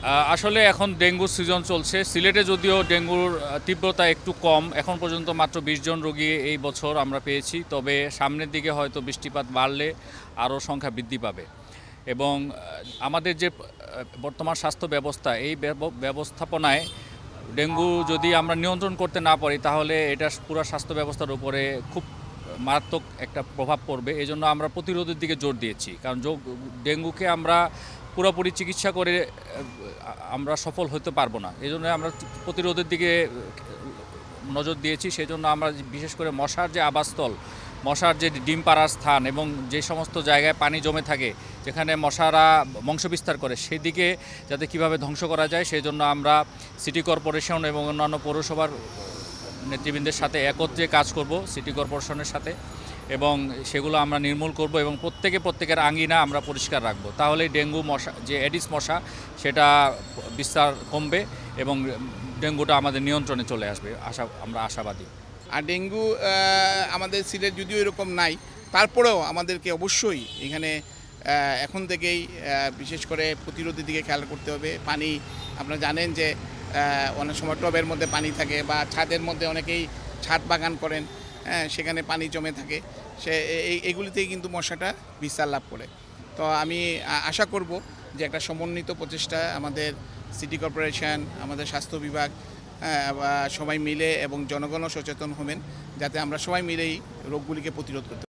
আসলে এখন ডেঙ্গুর সিজন চলছে। সিলেটে যদিও ডেঙ্গুর তীব্রতা একটু কম, এখন পর্যন্ত মাত্র ২০ জন রোগী এই বছর আমরা পেয়েছি। তবে সামনের দিকে হয়তো বৃষ্টিপাত বাড়লে আরও সংখ্যা বৃদ্ধি পাবে। এবং আমাদের যে বর্তমান স্বাস্থ্য ব্যবস্থা, এই ব্যবস্থাপনায় ডেঙ্গু যদি আমরা নিয়ন্ত্রণ করতে না পারি, তাহলে এটা পুরো স্বাস্থ্য ব্যবস্থার উপরে খুব মারাত্মক একটা প্রভাব পড়বে। এজন্য আমরা প্রতিরোধের দিকে জোর দিয়েছি, কারণ ডেঙ্গুকে আমরা পুরোপুরি চিকিৎসা করে আমরা সফল হতে পারবো না। এই জন্য আমরা প্রতিরোধের দিকে নজর দিয়েছি। সেই জন্য আমরা বিশেষ করে মশার যে আবাসস্থল, মশার যে ডিম পাড়ার স্থান এবং যে সমস্ত জায়গায় পানি জমে থাকে, যেখানে মশারা বংশবিস্তার করে, সেদিকে যাতে কিভাবে ধ্বংস করা যায়, সেই জন্য আমরা সিটি কর্পোরেশন এবং অন্যান্য পৌরসভার নেতৃবৃন্দের সাথে একত্রে কাজ করব, সিটি কর্পোরেশনের সাথে, এবং সেগুলো আমরা নির্মূল করব এবং প্রত্যেকের আঙ্গিনা আমরা পরিষ্কার রাখব। তাহলে ডেঙ্গু মশা, যে এডিস মশা, সেটা বিস্তার কমবে এবং ডেঙ্গুটা আমাদের নিয়ন্ত্রণে চলে আসবে, আমরা আশাবাদী। আর ডেঙ্গু আমাদের সিলেট যদিও এরকম নাই, তারপরেও আমাদেরকে অবশ্যই এখানে এখন থেকেই বিশেষ করে প্রতিরোধের দিকে খেয়াল করতে হবে। পানি, আপনারা জানেন যে অনেক সময় টবের মধ্যে পানি থাকে বা ছাদের মধ্যে অনেকেই ছাদ বাগান করেন, সেখানে পানি জমে থাকে, এগুলিতেই কিন্তু মশাটা বিস্তার লাভ করে। তো আমি আশা করব যে একটা সমন্বিত প্রচেষ্টা আমাদের সিটি কর্পোরেশন, আমাদের স্বাস্থ্য বিভাগ সবাই মিলে এবং জনগণও সচেতন হবেন, যাতে আমরা সবাই মিলেই রোগগুলিকে প্রতিরোধ করতে পারি।